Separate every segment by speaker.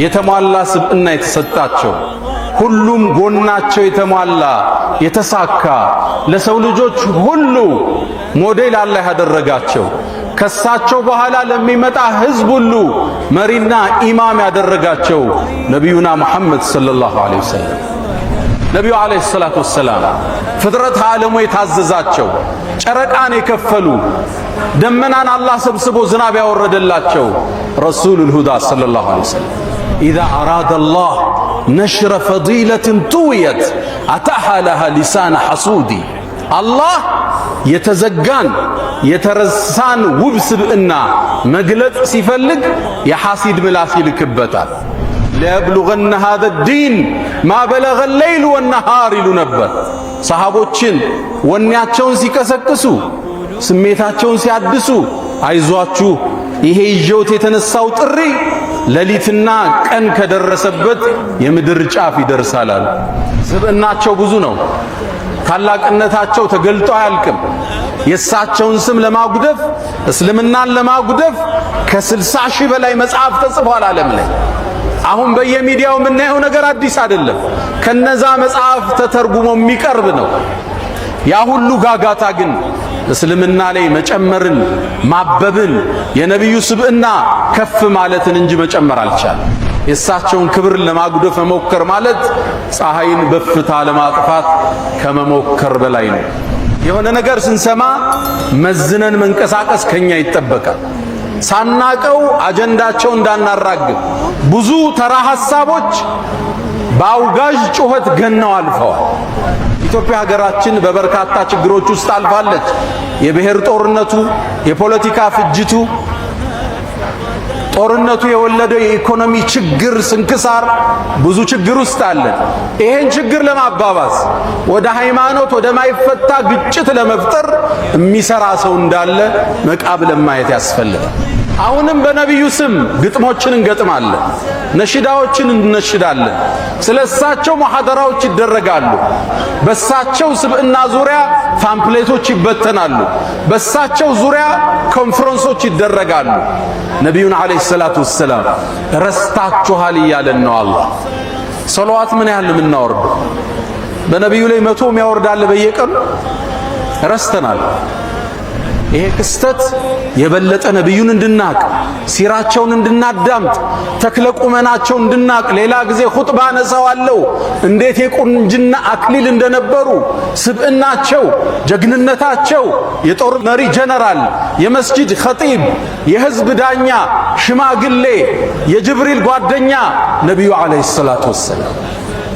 Speaker 1: የተሟላ ስብዕና የተሰጣቸው ሁሉም ጎናቸው የተሟላ የተሳካ ለሰው ልጆች ሁሉ ሞዴል አላህ ያደረጋቸው ከሳቸው በኋላ ለሚመጣ ህዝብ ሁሉ መሪና ኢማም ያደረጋቸው ነብዩና መሐመድ ሰለላሁ ዐለይሂ ወሰለም ነብዩ ዐለይሂ ሰላቱ ወሰላም ፍጥረት ዓለሙ የታዘዛቸው ጨረቃን የከፈሉ ደመናን አላህ ሰብስቦ ዝናብ ያወረደላቸው ረሱሉል ሁዳ ሰለላሁ ዐለይሂ ወሰለም إذا أراد الله نشر فضيلة طويت أتاها لها لسان حسودي الله يتزقان يترسان وبسبئنا مقلت سيفلق يحاسيد ملاسي لكبتا ليبلغن هذا الدين ما بلغ الليل والنهار لنبت صحابوتشن ونياتشون سيكسكسو سميتاتشون سيعدسو አይዟችሁ ይሄ ይጆት የተነሳው ጥሪ ለሊትና ቀን ከደረሰበት የምድር ጫፍ ይደርሳል። ስብዕናቸው ብዙ ነው። ታላቅነታቸው ተገልጦ አያልቅም። የሳቸውን ስም ለማጉደፍ እስልምናን ለማጉደፍ ከ60 ሺህ በላይ መጽሐፍ ተጽፏል ዓለም ላይ። አሁን በየሚዲያው የምናየው ነገር አዲስ አይደለም። ከነዛ መጽሐፍ ተተርጉሞ የሚቀርብ ነው። ያ ሁሉ ጋጋታ ግን እስልምና ላይ መጨመርን ማበብን የነብዩ ስብዕና ከፍ ማለትን እንጂ መጨመር አልቻለም። የሳቸውን ክብር ለማጉደፍ መሞከር ማለት ፀሐይን በፍታ ለማጥፋት ከመሞከር በላይ ነው። የሆነ ነገር ስንሰማ መዝነን መንቀሳቀስ ከኛ ይጠበቃል። ሳናቀው አጀንዳቸው እንዳናራግብ ብዙ ተራ ሐሳቦች በአውጋዥ ጩኸት ገነው አልፈዋል። ኢትዮጵያ ሀገራችን በበርካታ ችግሮች ውስጥ አልፋለች። የብሔር ጦርነቱ፣ የፖለቲካ ፍጅቱ፣ ጦርነቱ የወለደው የኢኮኖሚ ችግር ስንክሳር ብዙ ችግር ውስጥ አለ። ይሄን ችግር ለማባባስ ወደ ሃይማኖት ወደ ማይፈታ ግጭት ለመፍጠር የሚሰራ ሰው እንዳለ መቃብለን ማየት ያስፈልጋል። አሁንም በነብዩ ስም ግጥሞችን እንገጥማለን፣ ነሽዳዎችን እንነሽዳለን። ስለሳቸው ሙሐደራዎች ይደረጋሉ። በሳቸው ስብዕና ዙሪያ ፓምፕሌቶች ይበተናሉ። በሳቸው ዙሪያ ኮንፈረንሶች ይደረጋሉ። ነብዩን አለይሂ ሰላቱ ወሰላም ረስታችኋል እያለን ነው አላህ። ሶላዋት ምን ያህል የምናወርደው? በነብዩ ላይ 100 የሚያወርዳል በየቀኑ ረስተናል። ይሄ ክስተት የበለጠ ነብዩን እንድናቅ ሲራቸውን እንድናዳምጥ ተክለ ቁመናቸው እንድናቅ ሌላ ጊዜ ኹጥባ ነሳዋለሁ እንዴት የቁንጅና አክሊል እንደነበሩ ስብዕናቸው ጀግንነታቸው የጦር መሪ ጀነራል የመስጂድ ኸጢብ የህዝብ ዳኛ ሽማግሌ የጅብሪል ጓደኛ ነብዩ አለይሂ ሰላቱ ወሰላም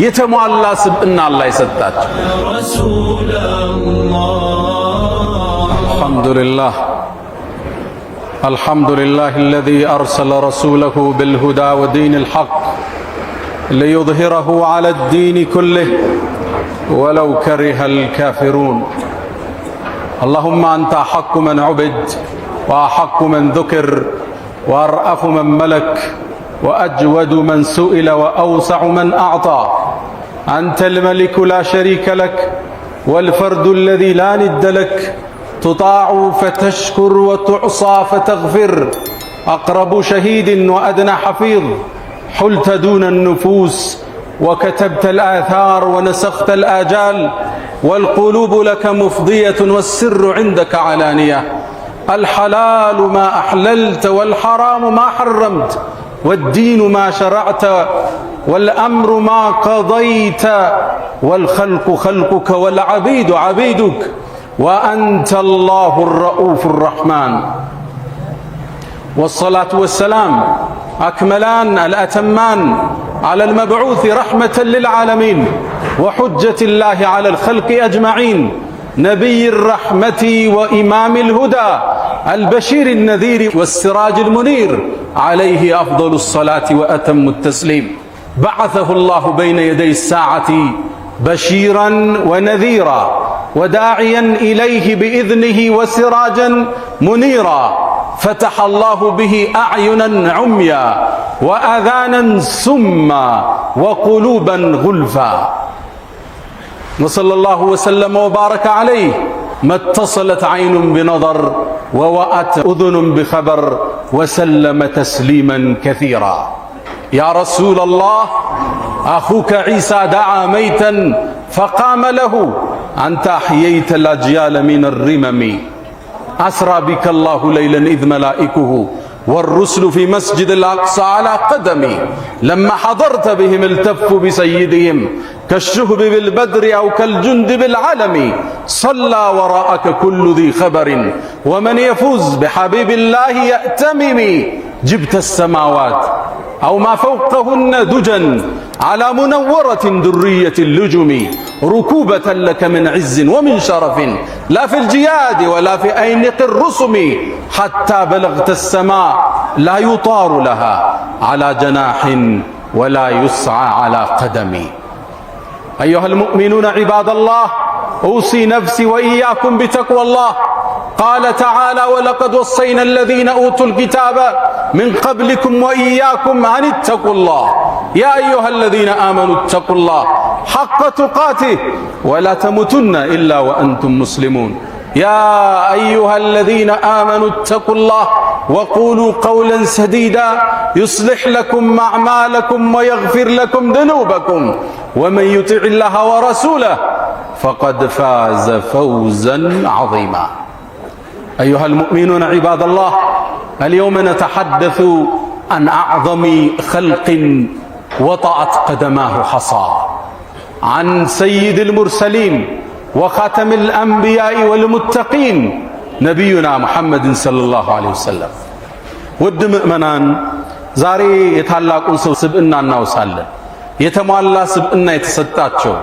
Speaker 1: የተሟላ ስብዕና አላህ ይሰጣቸው። الحمد لله الذي أرسل رسوله بالهدى ودين الحق ليظهره على الدين كله ولو كره الكافرون. اللهم أنت أحق من عبد وأحق من ذكر وأرأف من ملك وأجود من سئل وأوسع من أعطى. أنت الملك لا شريك لك والفرد الذي لا ند لك تطاع فتشكر وتعصى فتغفر. أقرب شهيد وأدنى حفيظ حلت دون النفوس وكتبت الآثار ونسخت الآجال والقلوب لك مفضية والسر عندك علانية. الحلال ما أحللت والحرام ما حرمت والدين ما شرعت والأمر ما قضيت والخلق خلقك والعبيد عبيدك وأنت الله الرؤوف الرحمن. والصلاة والسلام أكملان الأتمان على المبعوث رحمة للعالمين وحجة الله على الخلق أجمعين نبي الرحمة وإمام الهدى البشير النذير والسراج المنير عليه أفضل الصلاة وأتم التسليم. بعثه الله بين يدي الساعة بشيرا ونذيرا وداعيا إليه بإذنه وسراجا منيرا. فتح الله به أعينا عميا وأذانا سما وقلوبا غلفا. وصلى الله وسلم وبارك عليه ما اتصلت عين بنظر ووأت أذن بخبر وسلم تسليما كثيرا. يا رسول الله أخوك عيسى دعا ميتا فقام له أنت أحييت الأجيال من الرمم أسرى بك الله ليلا إذ ملائكه والرسل في مسجد الأقصى على قدمي لما حضرت بهم التفوا بسيدهم كالشهب بالبدر أو كالجند بالعلم صلى وراءك كل ذي خبر ومن يفوز بحبيب الله يأتمم جبت السماوات أو ما فوقهن دجا على منورة درية اللجم ركوبة لك من عز ومن شرف لا في الجياد ولا في أينق الرسم حتى بلغت السماء لا يطار لها على جناح ولا يسعى على قدم. أيها المؤمنون عباد الله أوصي نفسي وإياكم بتقوى الله. قال تعالى ولقد وصينا الذين أوتوا الكتاب من قبلكم وإياكم أن اتقوا الله يا أيها الذين آمنوا اتقوا الله حق تقاته ولا تموتن إلا وأنتم مسلمون. يا أيها الذين آمنوا اتقوا الله وقولوا قولا سديدا يصلح لكم أعمالكم ويغفر لكم ذنوبكم ومن يطع الله ورسوله فقد فاز فوزا عظيما. أيها المؤمنون عباد الله اليوم نتحدث عن أعظم خلق وطأت قدماه حصى عن سيد المرسلين وخاتم الأنبياء والمتقين نبينا محمد صلى الله عليه وسلم. ود مؤمنان زاري يتعلقون سبئنا እናውሳለን የተሟላ ስብዕና የተሰጣቸው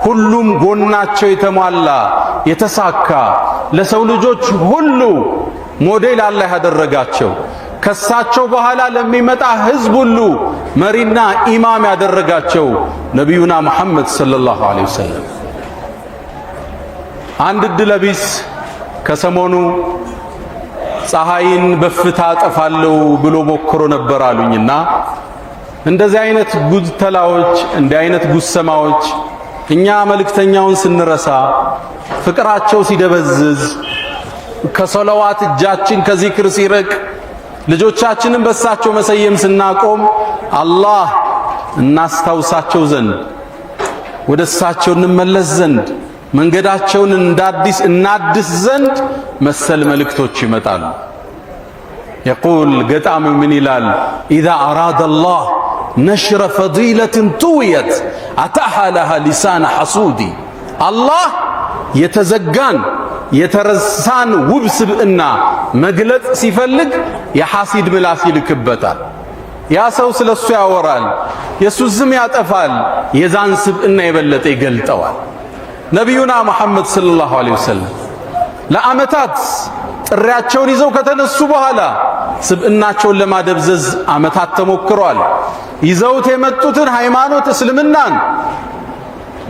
Speaker 1: ሁሉም ጎናቸው የተሟላ የተሳካ ለሰው ልጆች ሁሉ ሞዴል አላህ ያደረጋቸው ከሳቸው በኋላ ለሚመጣ ህዝብ ሁሉ መሪና ኢማም ያደረጋቸው ነብዩና መሐመድ ሰለላሁ ዐለይሂ ወሰለም አንድ ድለቢስ ከሰሞኑ ፀሐይን በፍታ ጠፋለው ብሎ ሞክሮ ነበር አሉኝና እንደዚህ አይነት ጉድተላዎች እንደ አይነት ጉሰማዎች እኛ መልእክተኛውን ስንረሳ ፍቅራቸው ሲደበዝዝ ከሶላዋት እጃችን ከዚክር ሲርቅ ልጆቻችንን በሳቸው መሰየም ስናቆም አላህ እናስታውሳቸው ዘንድ ወደሳቸው እንመለስ ዘንድ መንገዳቸውን እናድስ ዘንድ መሰል መልእክቶች ይመጣሉ። يقول قطام من إلال إذا أراد الله نشر فضيلة طويت أتاها لها لسان حسودي الله يتزقان يترسان وبسب إنا مقلت سيفلق يحاسيد ملاسي لكبتا يا سوس للسوء ورال يسوزم ياتفال يزان سب إنا يبلت يقلتوال نبينا محمد صلى الله عليه وسلم لا أمتات ጥሪያቸውን ይዘው ከተነሱ በኋላ ስብዕናቸውን ለማደብዘዝ አመታት ተሞክሯል። ይዘውት የመጡትን ሃይማኖት እስልምናን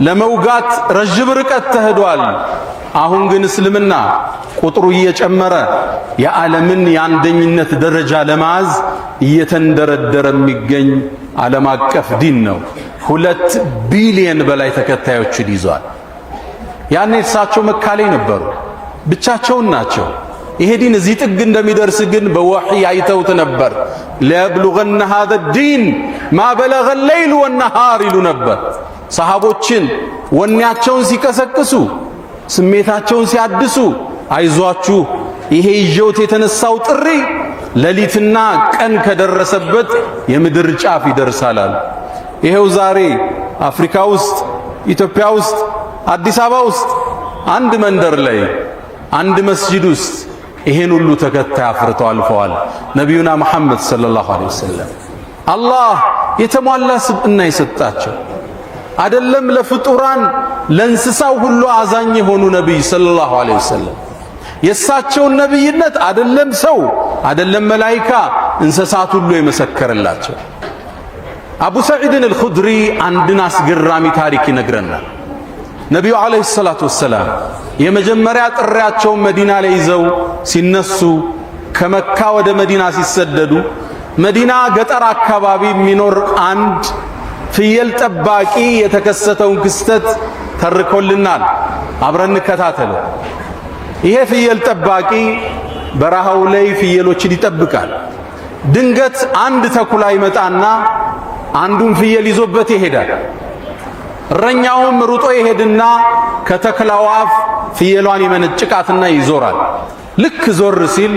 Speaker 1: ለመውጋት ረጅም ርቀት ተሄዷል። አሁን ግን እስልምና ቁጥሩ እየጨመረ የዓለምን የአንደኝነት ደረጃ ለማዝ እየተንደረደረ የሚገኝ ዓለም አቀፍ ዲን ነው። 2 ቢሊየን በላይ ተከታዮችን ይዟል። ያኔ እሳቸው መካ ላይ ነበሩ፣ ብቻቸውን ናቸው። ይሄ ዲን እዚህ ጥግ እንደሚደርስ ግን በወህይ አይተውት ነበር። ለብሉገነ هذا الدين ما بلغ الليل والنهار ይሉ ነበር። ሰሃቦችን ወኔያቸውን ሲቀሰቅሱ ስሜታቸውን ሲያድሱ አይዟችሁ ይሄ ይዤውት የተነሳው ጥሪ ሌሊትና ቀን ከደረሰበት የምድር ጫፍ ይደርሳል። ይሄው ዛሬ አፍሪካ ውስጥ ኢትዮጵያ ውስጥ አዲስ አበባ ውስጥ አንድ መንደር ላይ አንድ መስጂድ ውስጥ ይሄን ሁሉ ተከታይ አፍርተው አልፈዋል ነብዩና መሐመድ ሰለላሁ ዐለይሂ ወሰለም። አላህ የተሟላ ስብዕና የሰጣቸው አይደለም ለፍጡራን ለእንስሳው ሁሉ አዛኝ የሆኑ ነብይ ሰለላሁ ዐለይሂ ወሰለም የሳቸውን ነብይነት አይደለም ሰው አይደለም መላእክት እንስሳት ሁሉ የመሰከረላቸው። አቡ ሰዒድ አልኹድሪ አንድን አስገራሚ ታሪክ ይነግረናል። ነቢዩ ዓለይሂ ሰላቱ ወሰላም የመጀመሪያ ጥሪያቸውን መዲና ላይ ይዘው ሲነሱ ከመካ ወደ መዲና ሲሰደዱ መዲና ገጠር አካባቢ የሚኖር አንድ ፍየል ጠባቂ የተከሰተውን ክስተት ተርኮልናል። አብረን እንከታተለው። ይሄ ፍየል ጠባቂ በረሃው ላይ ፍየሎችን ይጠብቃል። ድንገት አንድ ተኩላ ይመጣና አንዱን ፍየል ይዞበት ይሄዳል። እረኛውም ሩጦ ይሄድና ከተኩላው አፍ ፍየሏን ይመነጭቃትና ይዞራል። ልክ ዞር ሲል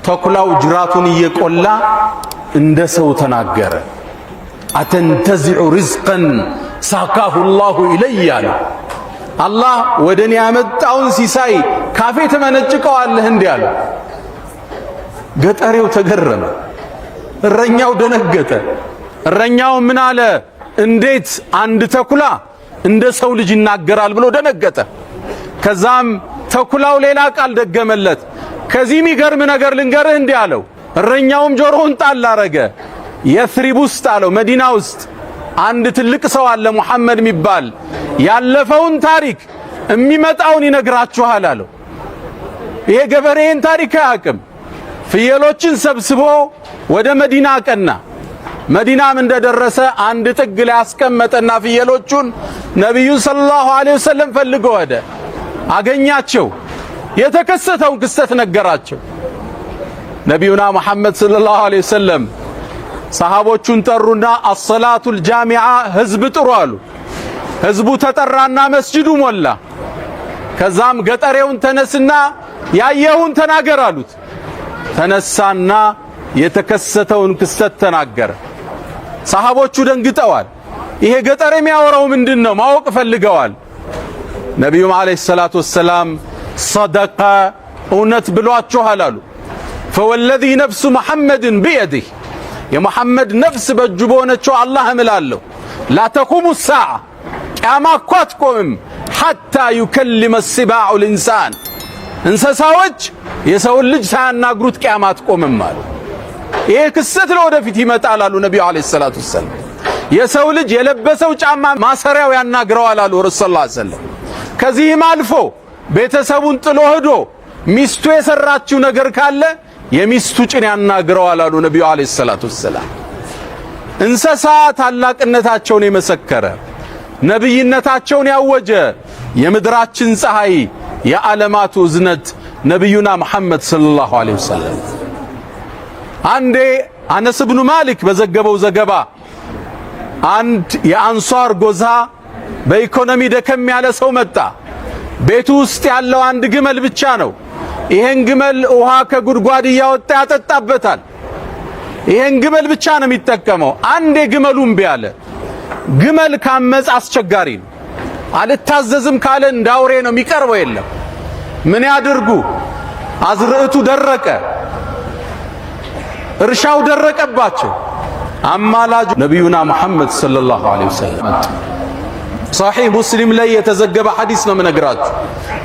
Speaker 1: ተኩላው ጅራቱን እየቆላ እንደ ሰው ተናገረ። አተንተዚዑ ሪዝቀን ሳካሁ ላሁ ኢለይ አለ። አላህ ወደ እኔ ያመጣውን ሲሳይ ካፌ ተመነጭቀዋለህ እንዲህ አለ። ገጠሬው ተገረመ፣ እረኛው ደነገጠ። እረኛው ምን አለ? እንዴት አንድ ተኩላ እንደ ሰው ልጅ ይናገራል ብሎ ደነገጠ። ከዛም ተኩላው ሌላ ቃል ደገመለት። ከዚህ የሚገርም ነገር ልንገርህ እንዲህ አለው። እረኛውም ጆሮውን ጣል አረገ። የስሪብ ውስጥ አለው መዲና ውስጥ አንድ ትልቅ ሰው አለ ሙሐመድ የሚባል ያለፈውን ታሪክ የሚመጣውን ይነግራችኋል አለው። ይሄ ገበሬን ታሪክ አያውቅም። ፍየሎችን ሰብስቦ ወደ መዲና አቀና። መዲናም እንደደረሰ አንድ ጥግ ላይ አስቀመጠና ፍየሎቹን ነብዩ ሰለላሁ ዐለይሂ ወሰለም ፈልጎ ወደ አገኛቸው። የተከሰተውን ክስተት ነገራቸው። ነቢዩና መሐመድ ሰለላሁ ዐለይሂ ወሰለም ሰሃቦቹን ጠሩና አሰላቱል ጃሚዓ ህዝብ ጥሩ አሉ። ህዝቡ ተጠራና መስጂዱ ሞላ። ከዛም ገጠሬውን ተነስና ያየውን ተናገር አሉት። ተነሳና የተከሰተውን ክስተት ተናገረ። ሰሃቦቹ ደንግጠዋል። ይሄ ገጠር የሚያወራው ምንድነው ማወቅ ፈልገዋል። ነቢዩም አለይሂ ሰላቱ ወሰላም ሰደቀ እውነት ብሏችኋል አሉ። ፈወለዚ ነፍሱ መሐመድን ቢየዲህ የመሐመድ ነፍስ በእጁ በሆነችው አላህ እምላለሁ ላተቁሙ ሰዓ ቂያማ እኮ አትቆምም ሐታ ዩከሊመ ሲባዑ ልኢንሳን እንስሳዎች የሰውን ልጅ ሳያናግሩት ቂያማ አትቆምም አሉ። ይሄ ክስተት ለወደፊት ይመጣል አሉ ነቢዩ አለይሂ ሰላቱ ወሰላም። የሰው ልጅ የለበሰው ጫማ ማሰሪያው ያናግረዋል አሉ ረሱል ሰለላሁ ዐለይሂ ወሰለም። ከዚህም አልፎ ቤተሰቡን ጥሎ ሄዶ ሚስቱ የሰራችው ነገር ካለ የሚስቱ ጭን ያናግረዋል አሉ ነቢዩ አለይሂ ሰላቱ ወሰላም። እንስሳ ታላቅነታቸውን የመሰከረ ነብይነታቸውን ያወጀ የምድራችን ፀሐይ የዓለማቱ እዝነት ነቢዩና መሐመድ ሰለላሁ ዐለይሂ ወሰለም። አንዴ አነስ ብኑ ማሊክ በዘገበው ዘገባ አንድ የአንሷር ጎዛ በኢኮኖሚ ደከም ያለ ሰው መጣ። ቤቱ ውስጥ ያለው አንድ ግመል ብቻ ነው። ይሄን ግመል ውሃ ከጉድጓድ እያወጣ ያጠጣበታል። ይሄን ግመል ብቻ ነው የሚጠቀመው። አንዴ ግመሉ እምቢ አለ። ግመል ካመጽ አስቸጋሪ ነው። አልታዘዝም ካለ እንዳውሬ ነው የሚቀርበው። የለም ምን ያድርጉ? አዝርዕቱ ደረቀ፣ እርሻው ደረቀባቸው። አማላጅ ነቢዩና መሐመድ ሰለላሁ ዐለይሂ ወሰለም ሶሒህ ሙስሊም ላይ የተዘገበ ሐዲስ ነው የምነግራችሁ።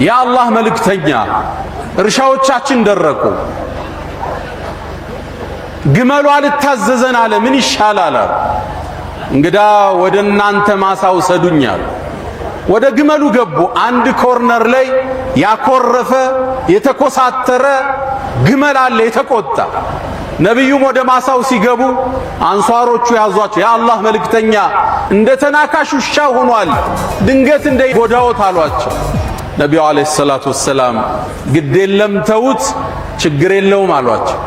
Speaker 1: የአላህ መልእክተኛ እርሻዎቻችን ደረቁ፣ ግመሉ አልታዘዘን አለ፣ ምን ይሻላል አሉ። እንግዳ ወደ እናንተ ማሳ ውሰዱኝ አሉ። ወደ ግመሉ ገቡ። አንድ ኮርነር ላይ ያኮረፈ የተኮሳተረ ግመል አለ፣ የተቆጣ። ነቢዩም ወደ ማሳው ሲገቡ አንሷሮቹ ያዟቸው። የአላህ መልእክተኛ እንደ ተናካሽ ውሻ ሆኗል፣ ድንገት እንደ ጎዳዎት አሏቸው። ነቢዩ አለይሂ ሰላቱ ወሰላም ግድ የለም ተውት፣ ችግር የለውም አሏቸው።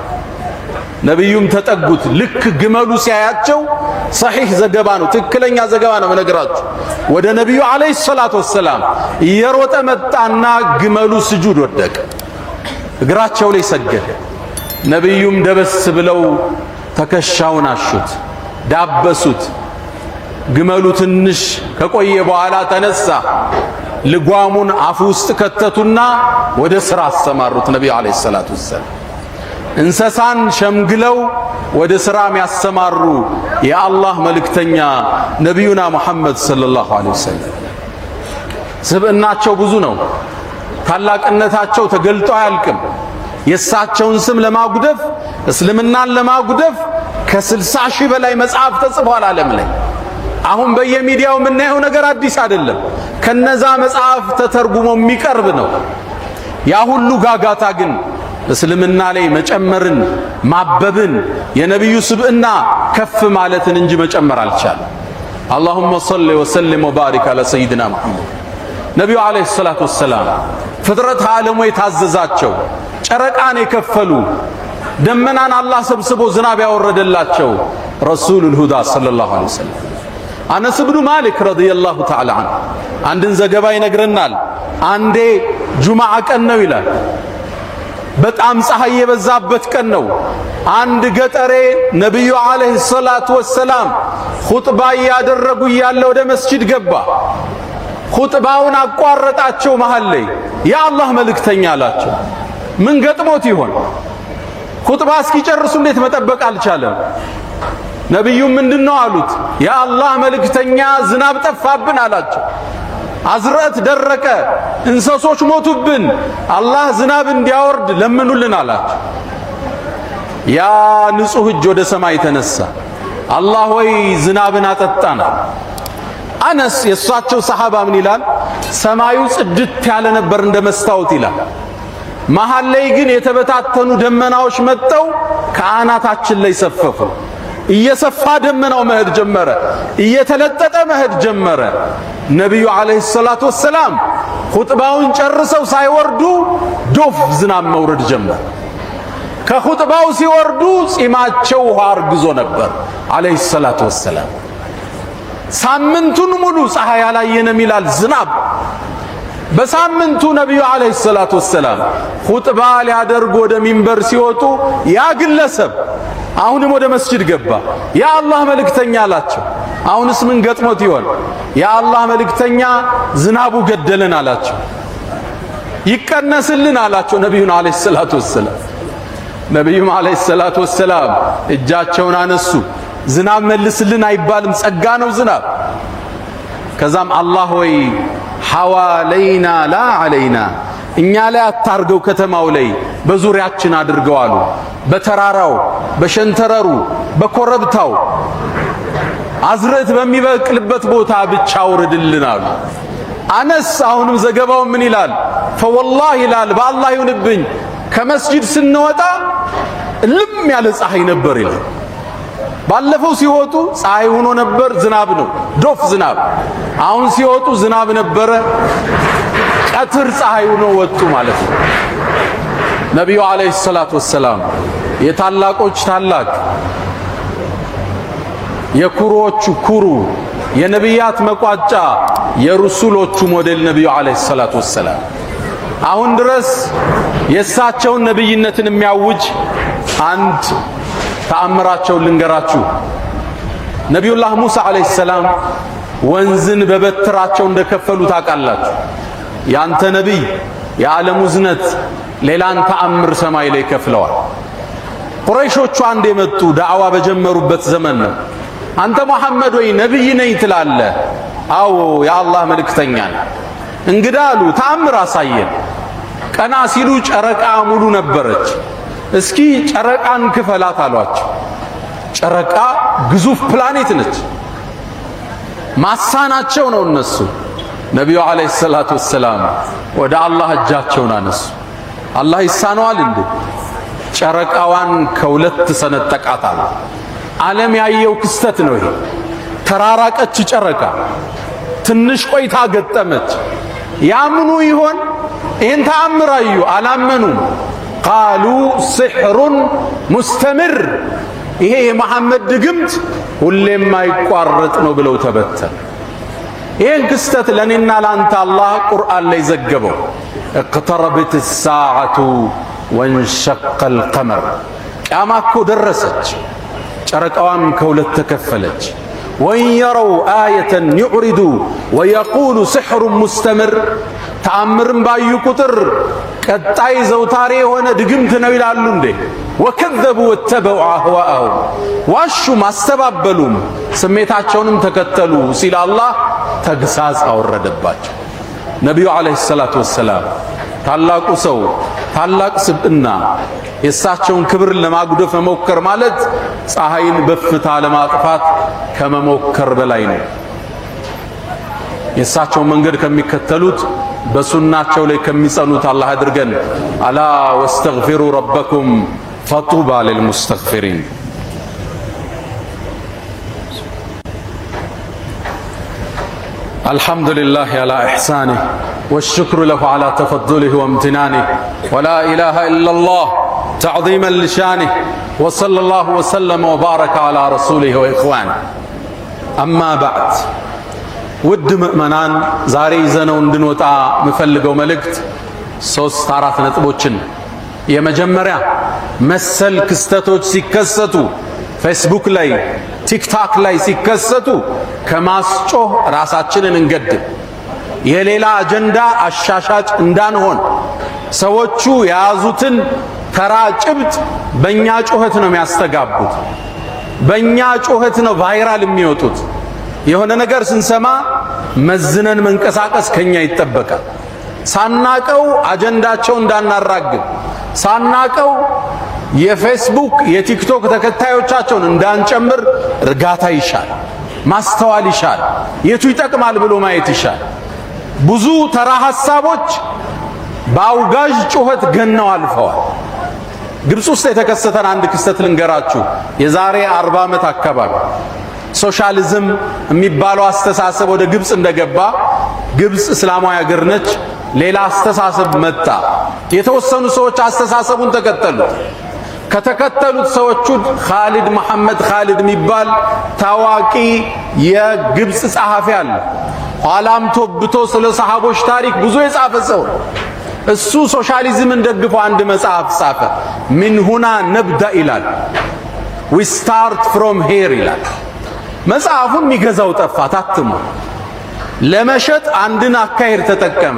Speaker 1: ነቢዩም ተጠጉት። ልክ ግመሉ ሲያያቸው ሰሒህ ዘገባ ነው፣ ትክክለኛ ዘገባ ነው መነግራችሁ። ወደ ነቢዩ አለይሂ ሰላቱ ወሰላም እየሮጠ መጣና ግመሉ ስጁድ ወደቀ፣ እግራቸው ላይ ሰገደ። ነቢዩም ደበስ ብለው ተከሻውን አሹት፣ ዳበሱት። ግመሉ ትንሽ ከቆየ በኋላ ተነሳ። ልጓሙን አፉ ውስጥ ከተቱና ወደ ሥራ አሰማሩት። ነቢዩ አለይሂ ሰላቱ ወሰላም እንስሳን ሸምግለው ወደ ሥራ የሚያሰማሩ የአላህ መልእክተኛ ነቢዩና መሐመድ ሰለላሁ ዐለይሂ ወሰለም። ስብዕናቸው ብዙ ነው። ታላቅነታቸው ተገልጦ አያልቅም። የእሳቸውን ስም ለማጉደፍ እስልምናን ለማጉደፍ ከ60 ሺህ በላይ መጽሐፍ ተጽፏል ዓለም ላይ። አሁን በየሚዲያው የምናየው ነገር አዲስ አይደለም። ከነዛ መጽሐፍ ተተርጉሞ የሚቀርብ ነው። ያ ሁሉ ጋጋታ ግን እስልምና ላይ መጨመርን፣ ማበብን፣ የነቢዩ ስብዕና ከፍ ማለትን እንጂ መጨመር አልቻለም። አላሁመ ሰሊ ወሰሊም ወባሪክ አላ ሰይድና ሙሐመድ። ነቢዩ አለይሂ ሰላቱ ወሰላም ፍጥረት ዓለሙ የታዘዛቸው ጨረቃን የከፈሉ ደመናን አላህ ሰብስቦ ዝናብ ያወረደላቸው ረሱሉል ሁዳ ሰለላሁ ዐለይሂ ወሰለም። አነስ ብኑ ማሊክ ረዲየላሁ ተዓላ ዐንሁ አንድን ዘገባ ይነግረናል። አንዴ ጁምዓ ቀን ነው ይላል። በጣም ፀሐይ የበዛበት ቀን ነው። አንድ ገጠሬ ነብዩ አለይሂ ሰላቱ ወሰላም ኹጥባ ያደረጉ እያለ ወደ መስጂድ ገባ። ኹጥባውን አቋረጣቸው መሃል ላይ። የአላህ መልእክተኛ አላቸው። ምን ገጥሞት ይሆን? ኹጥባ እስኪጨርሱ እንዴት መጠበቅ አልቻለም? ነብዩ ምንድነው አሉት? የአላህ መልእክተኛ ዝናብ ጠፋብን አላቸው። አዝርዕት ደረቀ፣ እንስሶች ሞቱብን፣ አላህ ዝናብ እንዲያወርድ ለምኑልን አላቸው። ያ ንጹህ እጅ ወደ ሰማይ ተነሳ። አላህ ወይ ዝናብን አጠጣና። አነስ የእሳቸው ሰሃባ ምን ይላል? ሰማዩ ጽድት ያለ ነበር እንደ መስታወት ይላል። መሃል ላይ ግን የተበታተኑ ደመናዎች መጠው ከአናታችን ላይ ሰፈፉ። እየሰፋ ደመናው መሄድ ጀመረ፣ እየተለጠጠ መሄድ ጀመረ። ነቢዩ አለይሂ ሰላቱ ወሰላም ኹጥባውን ጨርሰው ሳይወርዱ ዶፍ ዝናብ መውረድ ጀመረ። ከኹጥባው ሲወርዱ ጺማቸው ውሃ አርግዞ ነበር አለይሂ ሰላቱ ወሰላም። ሳምንቱን ሙሉ ፀሐይ አላየንም ይላል ዝናብ። በሳምንቱ ነቢዩ አለይሂ ሰላቱ ወሰላም ኹጥባ ሊያደርጉ ወደ ሚንበር ሲወጡ ያ ግለሰብ አሁንም ወደ መስጂድ ገባ። የአላህ መልእክተኛ አላቸው። አሁንስ ምን ገጥሞት ይሆን? የአላህ መልእክተኛ ዝናቡ ገደለን አላቸው። ይቀነስልን አላቸው ነቢዩን አለይሂ ሰላቱ ወሰላም። ነቢዩም አለይሂ ሰላቱ ወሰላም እጃቸውን አነሱ። ዝናብ መልስልን አይባልም፣ ጸጋ ነው ዝናብ። ከዛም አላህ ወይ ሐዋለይና ላ ዐለይና፣ እኛ ላይ አታርገው፣ ከተማው ላይ በዙሪያችን አድርገው አሉ። በተራራው፣ በሸንተረሩ፣ በኮረብታው አዝርዕት በሚበቅልበት ቦታ ብቻ አውርድልን አሉ። አነስ አሁንም ዘገባው ምን ይላል? ፈወላሂ ይላል፣ በአላህ ይሁንብኝ ከመስጂድ ስንወጣ እልም ያለ ፀሐይ ነበር ይላል። ባለፈው ሲወጡ ፀሐይ ሆኖ ነበር፣ ዝናብ ነው፣ ዶፍ ዝናብ። አሁን ሲወጡ ዝናብ ነበረ፣ ቀትር ፀሐይ ሆኖ ወጡ ማለት ነው። ነቢዩ አለይሂ ሰላቱ ወሰላም የታላቆች ታላቅ፣ የኩሮቹ ኩሩ፣ የነቢያት መቋጫ፣ የሩሱሎቹ ሞዴል ነቢዩ አለይሂ ሰላቱ ወሰላም። አሁን ድረስ የእሳቸውን ነብይነትን የሚያውጅ አንድ ተአምራቸውን ልንገራችሁ። ነቢዩላህ ሙሳ አለይሂ ሰላም ወንዝን በበትራቸው እንደከፈሉ ታውቃላችሁ። ያንተ ነቢይ የዓለሙ ዝነት ሌላን ተአምር ሰማይ ላይ ከፍለዋል። ቁረይሾቹ አንድ የመጡ ዳዕዋ በጀመሩበት ዘመን ነው። አንተ መሐመድ ወይ ነቢይ ነኝ ትላለህ? አዎ የአላህ መልእክተኛ ነኝ። እንግዳ አሉ፣ ተአምር አሳየን። ቀና ሲሉ ጨረቃ ሙሉ ነበረች። እስኪ ጨረቃን ክፈላት አሏቸው። ጨረቃ ግዙፍ ፕላኔት ነች። ማሳናቸው ነው እነሱ። ነቢዩ አለይሂ ሰላቱ ወሰላም ወደ አላህ እጃቸውን አነሱ። አላህ ይሳነዋል እንዴ? ጨረቃዋን ከሁለት ሰነጠቃታል። ዓለም ያየው ክስተት ነው ይሄ። ተራራቀች ጨረቃ። ትንሽ ቆይታ ገጠመች። ያምኑ ይሆን? ይህን ተአምር አዩ፣ አላመኑም። ቃሉ ሲሕሩን ሙስተምር፣ ይሄ የመሐመድ ድግምት ሁሌም ማይቋረጥ ነው ብለው ተበተኑ። ይህን ክስተት ለእኔና ለአንተ አላህ ቁርአን ላይ ዘገበው። እቅተረበት ሳዓቱ ወንሸቀል ቀመር፣ ቅያማ እኮ ደረሰች፣ ጨረቃዋም ከሁለት ተከፈለች። ወኢን የረው አየተን ዩዕሪዱ ወየቁሉ ሲሕሩን ሙስተምር፣ ተአምርን ባዩ ቁጥር ቀጣይ ዘውታሪ የሆነ ድግምት ነው ይላሉ እንዴ። ወከዘቡ ወተበዑ አህዋአሁም፣ ዋሹም አስተባበሉም ስሜታቸውንም ተከተሉ ሲል አላህ ተግሳጽ አወረደባቸው። ነቢዩ ዓለይሂ ሰላቱ ወሰላም ታላቁ ሰው፣ ታላቅ ስብዕና፣ የእሳቸውን ክብር ለማጉደፍ መሞከር ማለት ፀሐይን በፍታ ለማጥፋት ከመሞከር በላይ ነው። የእሳቸውን መንገድ ከሚከተሉት በሱናቸው ላይ ከሚጸኑት አላህ አድርገን። አላ ወስተግፊሩ ረበኩም ፈጡባ ሊልሙስተግፊሪን። الحمد لله على إحسانه والشكر له على تفضله وامتنانه ولا إله إلا الله تعظيما لشانه وصلى الله وسلم وبارك على رسوله وإخوانه أما بعد ود مؤمنان زاري زنو እንድንወጣ መፈልገው መልእክት 3-4 ነጥቦችን የመጀመሪያ መሰል ክስተቶች ሲከሰቱ ፌስቡክ ላይ ቲክቶክ ላይ ሲከሰቱ ከማስጮህ ራሳችንን እንገድብ የሌላ አጀንዳ አሻሻጭ እንዳንሆን ሰዎቹ የያዙትን ተራ ጭብጥ በእኛ ጩኸት ነው የሚያስተጋቡት በእኛ ጩኸት ነው ቫይራል የሚወጡት የሆነ ነገር ስንሰማ መዝነን መንቀሳቀስ ከኛ ይጠበቃል ሳናቀው አጀንዳቸው እንዳናራግብ ሳናቀው የፌስቡክ የቲክቶክ ተከታዮቻቸውን እንዳንጨምር እርጋታ ይሻል ማስተዋል ይሻል የቱ ይጠቅማል ብሎ ማየት ይሻል ብዙ ተራ ሐሳቦች በአውጋዥ ጩኸት ገነው አልፈዋል ግብጽ ውስጥ የተከሰተን አንድ ክስተት ልንገራችሁ የዛሬ 40 ዓመት አካባቢ ሶሻሊዝም የሚባለው አስተሳሰብ ወደ ግብጽ እንደገባ ግብጽ እስላማዊ ሀገር ነች ሌላ አስተሳሰብ መጣ የተወሰኑ ሰዎች አስተሳሰቡን ተከተሉት ከተከተሉት ሰዎቹ ኻሊድ መሐመድ ኻሊድ የሚባል ታዋቂ የግብጽ ጸሐፊ አለ ኋላም ተብቶ ስለ ሰሃቦች ታሪክ ብዙ የጻፈ ሰው እሱ ሶሻሊዝምን ደግፎ አንድ መጽሐፍ ጻፈ ምን ሁና ነብዳ ይላል we start from here ይላል መጽሐፉን የሚገዛው ጠፋ ታትሞ ለመሸጥ አንድን አካሄድ ተጠቀመ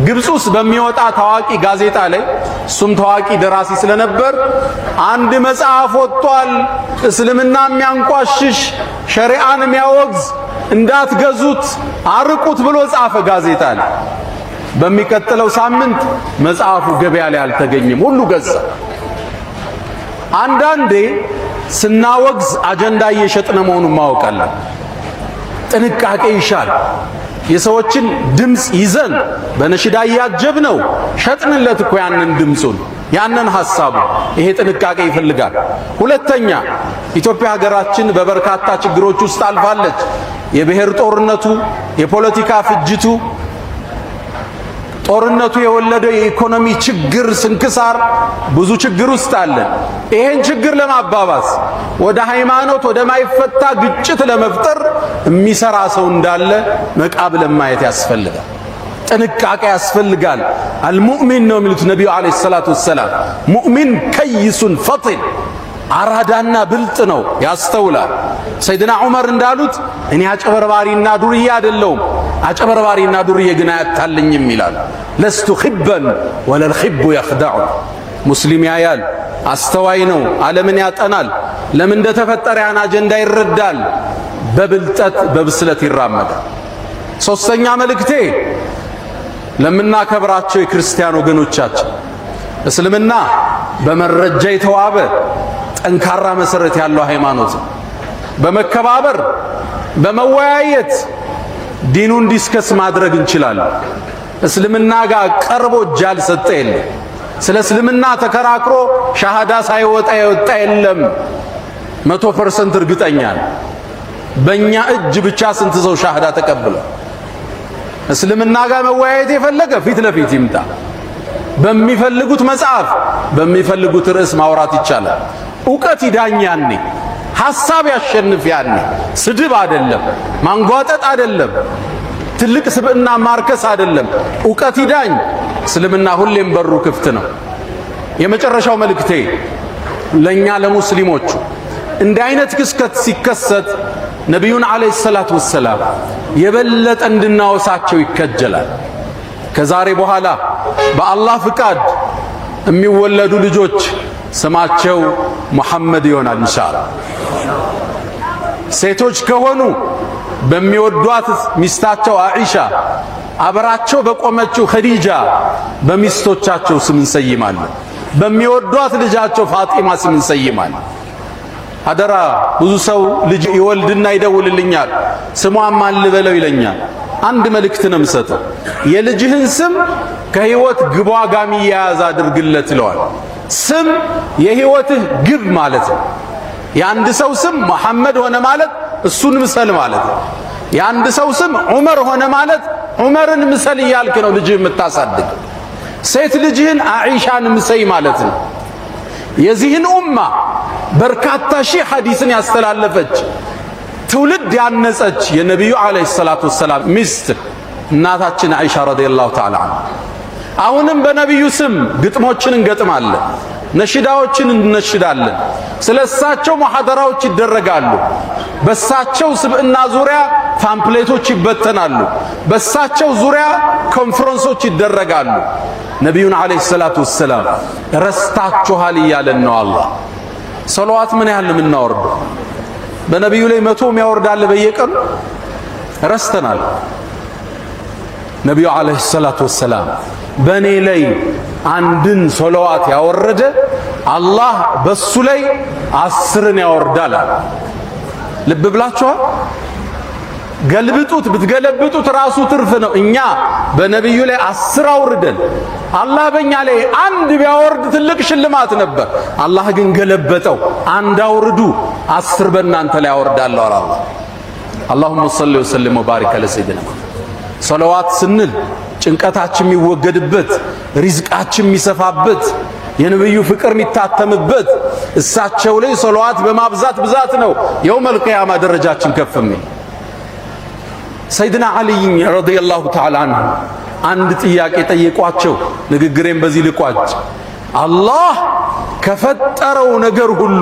Speaker 1: ግብጽ ውስጥ በሚወጣ ታዋቂ ጋዜጣ ላይ እሱም ታዋቂ ደራሲ ስለነበር አንድ መጽሐፍ ወጥቷል እስልምና የሚያንቋሽሽ ሸሪዓን የሚያወግዝ እንዳትገዙት አርቁት ብሎ ጻፈ ጋዜጣ ላይ በሚቀጥለው ሳምንት መጽሐፉ ገበያ ላይ አልተገኘም ሁሉ ገዛ አንዳንዴ ስናወግዝ አጀንዳ እየሸጥነ መሆኑን ማወቅ አለብን ጥንቃቄ ይሻል የሰዎችን ድምጽ ይዘን በነሽዳ ያጀብነው ሸጥንለት እኮ ያንን ድምጹን ያንን ሐሳቡ ይሄ ጥንቃቄ ይፈልጋል ሁለተኛ ኢትዮጵያ ሀገራችን በበርካታ ችግሮች ውስጥ አልፋለች የብሔር ጦርነቱ የፖለቲካ ፍጅቱ ጦርነቱ የወለደው የኢኮኖሚ ችግር ስንክሳር ብዙ ችግር ውስጥ አለ ይሄን ችግር ለማባባስ ወደ ሃይማኖት ወደ ማይፈታ ግጭት ለመፍጠር የሚሰራ ሰው እንዳለ መቃብለ ማየት ያስፈልጋል ጥንቃቄ ያስፈልጋል አልሙእሚን ነው የሚሉት ነብዩ አለይሂ ሰላቱ ወሰለም ሙእሚን ከይሱን ፈጢን አራዳና ብልጥ ነው ያስተውላል ሰይድና ዑመር እንዳሉት እኔ አጨበርባሪና ዱርዬ አይደለሁም አጨበርባሪና ዱርዬ ግን አያታልኝም ይላል ለስቱ ኺበን ወለል ኺቡ ይخدዑ ሙስሊም ያያል አስተዋይ ነው ዓለምን ያጠናል ለምን እንደተፈጠረ ያን አጀንዳ ይረዳል በብልጠት በብስለት ይራመዳል ሶስተኛ መልእክቴ ለምናከብራቸው የክርስቲያን ወገኖቻችን እስልምና በመረጃ የተዋበ ጠንካራ መሰረት ያለው ሃይማኖት በመከባበር በመወያየት ዲኑን ዲስከስ ማድረግ እንችላለን እስልምና ጋር ቀርቦ ጃል ሰጠ የለም ስለ እስልምና ተከራክሮ ሻሃዳ ሳይወጣ የወጣ የለም 100% እርግጠኛ ነኝ በእኛ እጅ ብቻ ስንት ሰው ሻሃዳ ተቀበለ እስልምና ጋር መወያየት የፈለገ ፊት ለፊት ይምጣ በሚፈልጉት መጽሐፍ በሚፈልጉት ርዕስ ማውራት ይቻላል ዕውቀት ይዳኛኔ ሐሳብ ያሸንፍ ያኔ ስድብ አይደለም ማንጓጠጥ አይደለም ትልቅ ስብዕና ማርከስ አይደለም ዕውቀት ይዳኝ እስልምና ሁሌም በሩ ክፍት ነው የመጨረሻው መልእክቴ ለኛ ለሙስሊሞቹ እንደ አይነት ክስከት ሲከሰት ነብዩን አለይሂ ሰላቱ ወሰለም የበለጠ እንድናወሳቸው ይከጀላል ከዛሬ በኋላ በአላህ ፍቃድ የሚወለዱ ልጆች ስማቸው ሙሐመድ ይሆናል ኢንሻአላህ ሴቶች ከሆኑ በሚወዷት ሚስታቸው አኢሻ አብራቸው በቆመችው ኸዲጃ በሚስቶቻቸው ስም እንሰይማለን በሚወዷት ልጃቸው ፋጢማ ስም እንሰይማለን አደራ ብዙ ሰው ልጅ ይወልድና ይደውልልኛል ስሟን ማን ልበለው ይለኛል አንድ መልእክት ነው የምሰጠው የልጅህን ስም ከህይወት ግቧ ጋር የሚያያዝ አድርግለት ይለዋል ስም የህይወትህ ግብ ማለት ነው የአንድ ሰው ስም መሐመድ ሆነ ማለት እሱን ምሰል ማለት ነው የአንድ ሰው ስም ዑመር ሆነ ማለት ዑመርን ምሰል እያልክ ነው ልጅህ የምታሳድግ ሴት ልጅህን አኢሻን ምሰይ ማለት ነው የዚህን ኡማ በርካታ ሺህ ሐዲስን ያስተላለፈች ትውልድ ያነጸች የነቢዩ ዓለይሂ ሰላቱ ወሰላም ሚስት እናታችን አይሻ ረዲየላሁ ተዓላ ዐንሃ። አሁንም በነቢዩ ስም ግጥሞችን እንገጥማለን፣ ነሽዳዎችን እንነሽዳለን። ስለሳቸው ሙሐደራዎች ይደረጋሉ። በሳቸው ስብዕና ዙሪያ ፓምፕሌቶች ይበተናሉ። በሳቸው ዙሪያ ኮንፈረንሶች ይደረጋሉ። ነቢዩን ዓለይሂ ሰላቱ ወሰላም ረስታችኋል እያለን ነው አላህ። ሰለዋት ምን ያህል የምናወርደው? በነቢዩ ላይ 100 የሚያወርዳል በየቀኑ ረስተናል። ነቢዩ ዓለይሂ ሰላቱ ወሰላም በእኔ ላይ አንድን ሰለዋት ያወረደ አላህ በሱ ላይ 10ን ያወርዳል። ልብ ብላችኋል? ገልብጡት፣ ብትገለብጡት ራሱ ትርፍ ነው። እኛ በነቢዩ ላይ 10 አውርደን አላህ በእኛ ላይ አንድ ቢያወርድ ትልቅ ሽልማት ነበር። አላህ ግን ገለበጠው። አንድ አውርዱ 10 በእናንተ ላይ ያወርዳለሁ አለ አላህ። አላሁመ ሰሊ ወሰለም ወባሪክ ዐለ ሰይድና ሰለዋት ስንል ጭንቀታችን የሚወገድበት፣ ሪዝቃችን የሚሰፋበት፣ የነብዩ ፍቅር የሚታተምበት እሳቸው ላይ ሰለዋት በማብዛት ብዛት ነው የውመል ቂያማ ደረጃችን ከፍ የሚል። ሰይድና ዓሊ ረዲየላሁ ተዓላ አንሁ አንድ ጥያቄ ጠየቋቸው። ንግግሬን በዚህ ልቋጭ። አላህ ከፈጠረው ነገር ሁሉ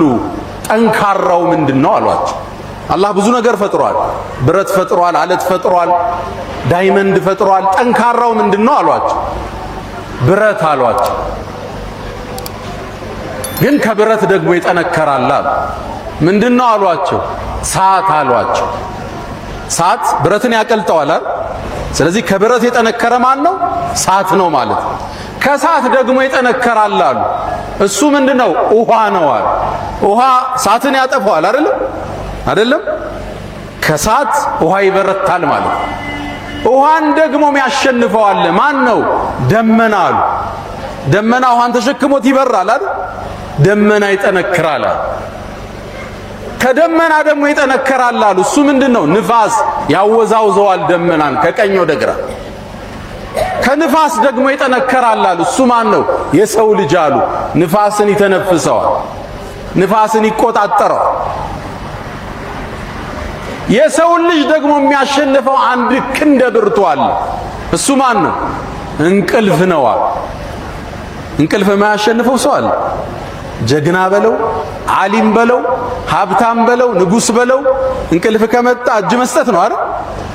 Speaker 1: ጠንካራው ምንድነው አሏቸው። አላህ ብዙ ነገር ፈጥሯል። ብረት ፈጥሯል፣ አለት ፈጥሯል፣ ዳይመንድ ፈጥሯል። ጠንካራው ምንድነው አሏቸው። ብረት አሏቸው። ግን ከብረት ደግሞ ይጠነከራል አሉ። ምንድነው አሏቸው። እሳት አሏቸው። እሳት ብረትን ያቀልጠዋል አይደል? ስለዚህ ከብረት የጠነከረ ማን ነው? እሳት ነው ማለት ነው። ከእሳት ደግሞ ይጠነከራል አሉ። እሱ ምንድነው? ውሃ ነው አሉ። ውሃ እሳትን ያጠፋዋል አይደለም? አይደለም? ከእሳት ውሃ ይበረታል ማለት ነው። ውሃን ደግሞ የሚያሸንፈው አለ። ማን ነው? ደመና አሉ። ደመና ውሃን ተሸክሞት ይበራል አይደል? ደመና ይጠነክራል አሉ። ከደመና ደግሞ ይጠነከራል አሉ። እሱ ምንድነው? ንፋስ ያወዛውዘዋል ደመናን ከቀኝ ወደ ግራ። ከንፋስ ደግሞ ይጠነከራል አሉ። እሱ ማን ነው? የሰው ልጅ አሉ። ንፋስን ይተነፍሰዋል፣ ንፋስን ይቆጣጠረዋል። የሰውን ልጅ ደግሞ የሚያሸንፈው አንድ ክንደ ብርቱ አለ። እሱ ማን ነው? እንቅልፍ ነው አሉ። እንቅልፍ የማያሸንፈው ሰው አለ? ጀግና በለው፣ ዓሊም በለው፣ ሀብታም በለው፣ ንጉስ በለው፣ እንቅልፍ ከመጣ እጅ መስጠት ነው አይደል?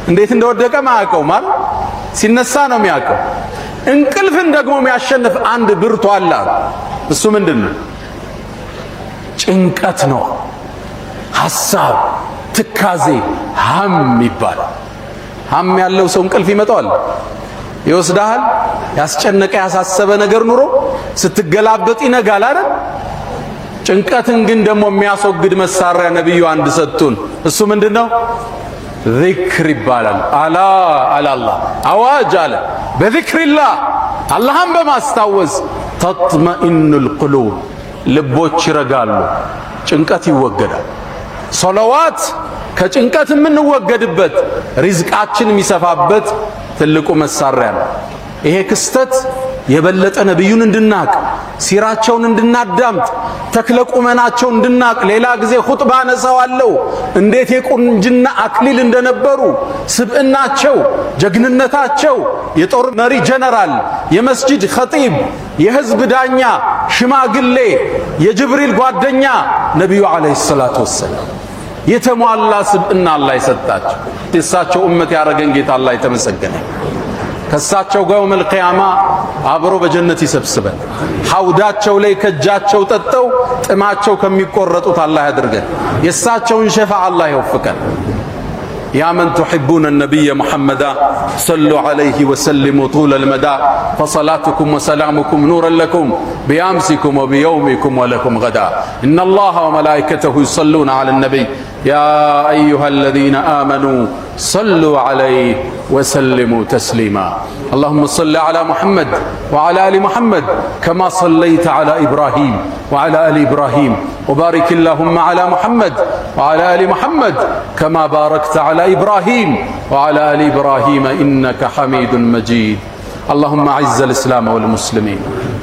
Speaker 1: እንዴት እንደወደቀ ማያውቀው ማለት ሲነሳ ነው የሚያውቀው። እንቅልፍን ደግሞ የሚያሸንፍ አንድ ብርቱ አለ። እሱ ምንድነው? ጭንቀት ነው። ሐሳብ፣ ትካዜ፣ ሀም ይባላል። ሀም ያለው ሰው እንቅልፍ ይመጣዋል፣ ይወስዳል። ያስጨነቀ ያሳሰበ ነገር ኑሮ ስትገላበጥ ይነጋል አይደል? ጭንቀትን ግን ደግሞ የሚያስወግድ መሳሪያ ነብዩ አንድ ሰጡን። እሱ ምንድነው? ዚክር ይባላል። አላ አላህ አዋጅ አለ። በዚክሪላህ አላህን በማስታወስ ተጥመኢኑል ቁሉብ ልቦች ይረጋሉ፣ ጭንቀት ይወገዳል። ሶላዋት ከጭንቀት የምንወገድበት ሪዝቃችን የሚሰፋበት ትልቁ መሳሪያ ነው። ይሄ ክስተት የበለጠ ነብዩን እንድናቅ፣ ሲራቸውን እንድናዳምጥ፣ ተክለቁመናቸውን እንድናቅ ሌላ ጊዜ ኹጥባ ነሳዋለሁ። እንዴት የቁንጅና አክሊል እንደነበሩ ስብዕናቸው፣ ጀግንነታቸው፣ የጦር መሪ ጀነራል፣ የመስጂድ ኸጢብ፣ የህዝብ ዳኛ፣ ሽማግሌ፣ የጅብሪል ጓደኛ ነቢዩ ዓለይሂ ሰላቱ ወሰላም የተሟላ ስብዕና አላህ የሰጣቸው የእሳቸው ኡመት ያረገን ጌታ አላህ የተመሰገነ። ከእሳቸው ጋር የውመል ቂያማ አብሮ በጀነት ይሰብስበን። ሐውዳቸው ላይ ከእጃቸው ጠጠው ጥማቸው ከሚቆረጡት አላህ ያድርገን። የእሳቸውን ሸፋዓ አላህ ይወፍቀን። يا من تحبون النبي محمدا صلوا عليه وسلموا طول المدى فصلاتكم وسلامكم نورا لكم بأمسكم وبيومكم ولكم غدا إن الله وملائكته يصلون على النبي يا أيها الذين آمنوا صلوا عليه وسلموا تسليما اللهم صل على محمد وعلى آل محمد كما صليت على إبراهيم وعلى آل إبراهيم وبارك اللهم على محمد وعلى آل محمد كما باركت على إبراهيم وعلى آل إبراهيم إنك حميد مجيد اللهم أعز الإسلام والمسلمين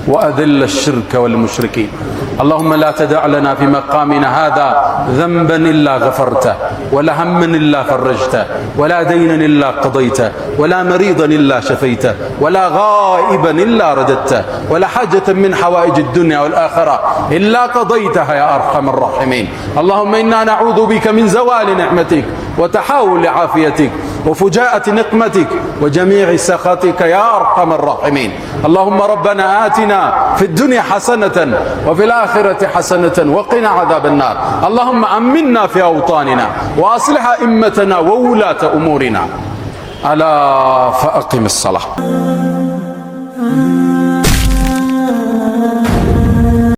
Speaker 1: وأذل الشرك والمشركين اللهم لا تدع لنا في مقامنا هذا ذنبا إلا غفرته، ولا هما إلا فرجته، ولا دينا إلا قضيته، ولا مريضا إلا شفيته، ولا غائبا إلا رددته، ولا حاجة من حوائج الدنيا والآخرة إلا قضيتها يا أرحم الراحمين. اللهم إنا نعوذ بك من زوال نعمتك وتحاول عافيتك وفجاءة نقمتك وجميع سخطك يا أرحم الراحمين. اللهم ربنا آتنا في الدنيا حسنة وفي الآخرة حسنة وقنا عذاب النار. اللهم أمنا في أوطاننا وأصلح أئمتنا وولاة أمورنا. ألا فأقم الصلاة.